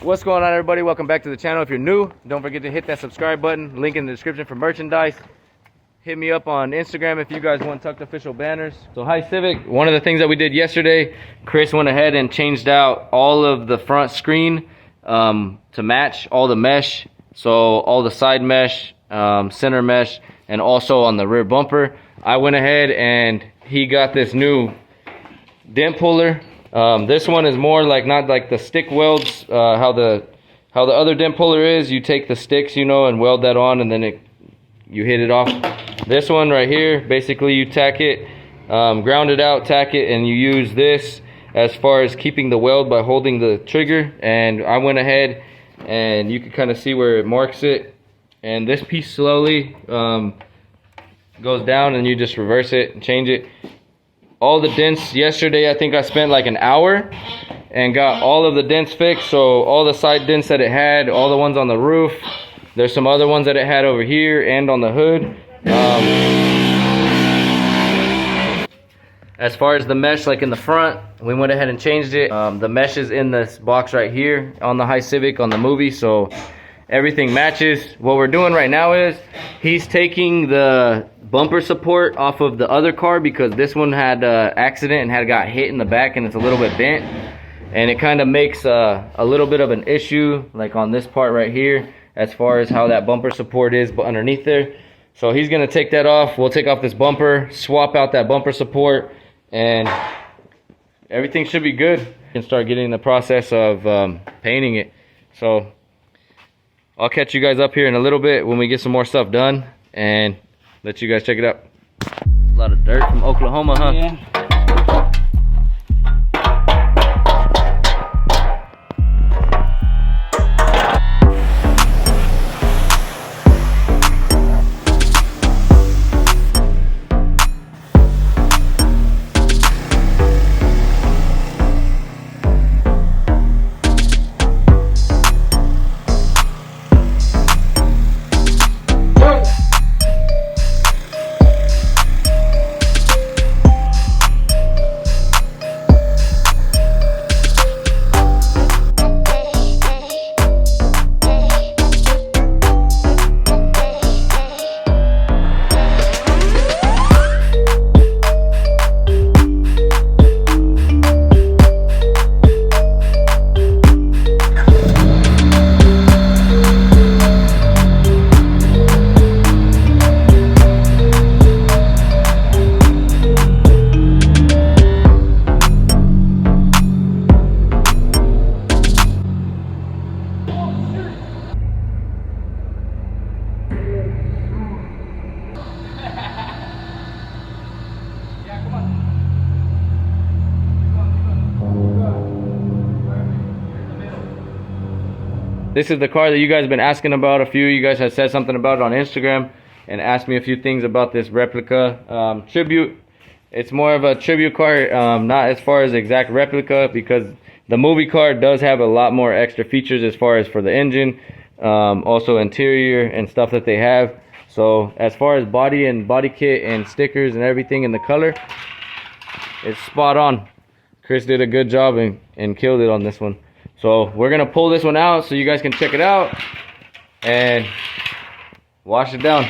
What's going on, everybody? Welcome back to the channel. If you're new, don't forget to hit that subscribe button, link in the description for merchandise. Hit me up on Instagram if you guys want Tucked official banners. So hi Civic, one of the things that we did yesterday, Chris went ahead and changed out all of the front screen to match all the mesh. So all the side mesh, center mesh, and also on the rear bumper. I went ahead and he got this new dent puller. This one is more like, not like the stick welds, how the other dent puller is. You take the sticks, you know, and weld that on, and then you hit it off. This one right here, basically you tack it, ground it out, tack it, and you use this as far as keeping the weld by holding the trigger. And I went ahead and you can kind of see where it marks it, and this piece slowly goes down, and you just reverse it and change it. All the dents yesterday, I think I spent like an hour and got all of the dents fixed. So all the side dents that it had, all the ones on the roof, there's some other ones that it had over here and on the hood. As far as the mesh, like in the front, we went ahead and changed it. The mesh is in this box right here on the High Civic on the movie, so everything matches. What we're doing right now is he's taking the bumper support off of the other car because this one had an accident and got hit in the back, and it's a little bit bent, and it kind of makes a little bit of an issue like on this part right here as far as how that bumper support is but underneath there. So he's gonna take that off. We'll take off this bumper, swap out that bumper support, and everything should be good. We can start getting the process of painting it. So I'll catch you guys up here in a little bit when we get some more stuff done and let you guys check it out. A lot of dirt from Oklahoma, huh? Yeah. This is the car that you guys have been asking about. A few of you guys have said something about it on Instagram and asked me a few things about this replica tribute. It's more of a tribute car, not as far as exact replica, because the movie car does have a lot more extra features as far as for the engine, also interior and stuff that they have. So as far as body and body kit and stickers and everything in the color, it's spot on. Chris did a good job and killed it on this one. So we're gonna pull this one out so you guys can check it out and wash it down.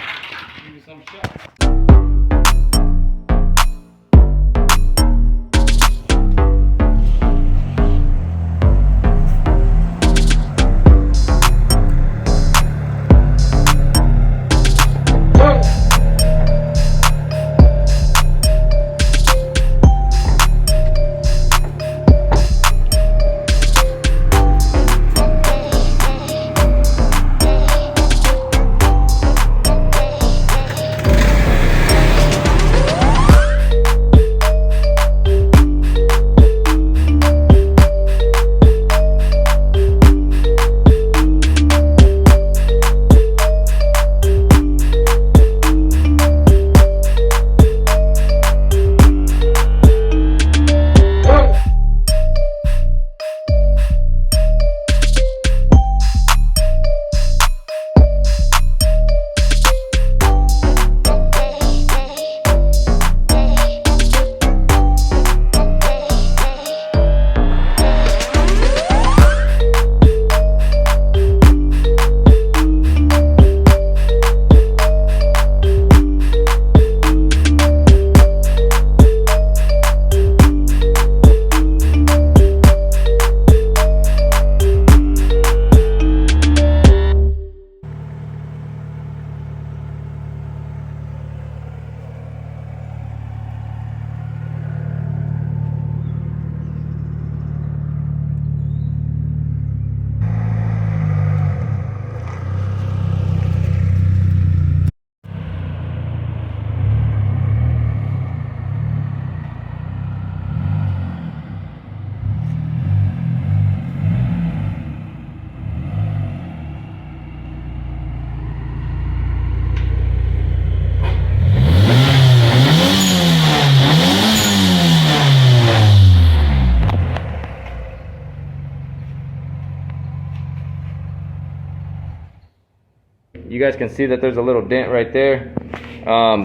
You guys can see that there's a little dent right there.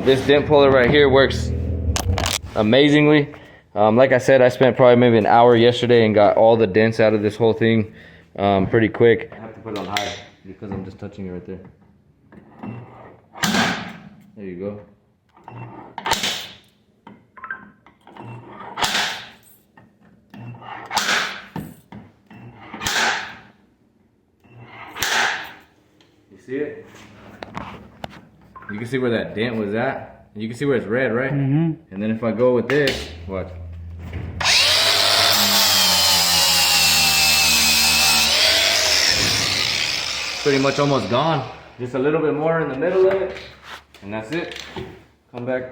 This dent puller right here works amazingly. Like I said, I spent probably maybe an hour yesterday and got all the dents out of this whole thing pretty quick. I have to put it on high because I'm just touching it right there. There you go. You see it? You can see where that dent was at. You can see where it's red, right? And then if I go with this, watch. Pretty much almost gone. Just a little bit more in the middle of it, and that's it. Come back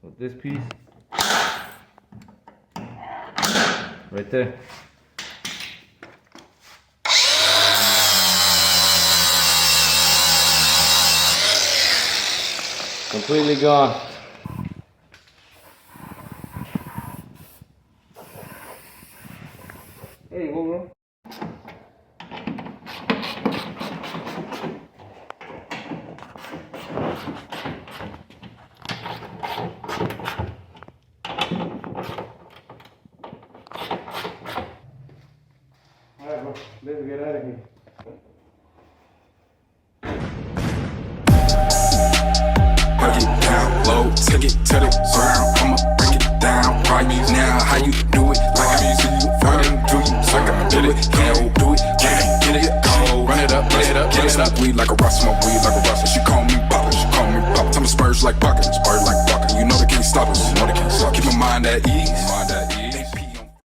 with this piece. Right there. Completely gone. There you go, bro. Alright, bro. Let's get out of here. Take it to the ground, I'ma break it down right now. How you do it? Like I see you running, do you? Like I do it, can't do it, get it, go. Run it up, get it up. Weed like a rust, smoke weed like a rust. She call me Papa, she call me Papa. Tell me spurs like bucket, spurs like bucket. You know they can't stop us, Keep my mind at ease.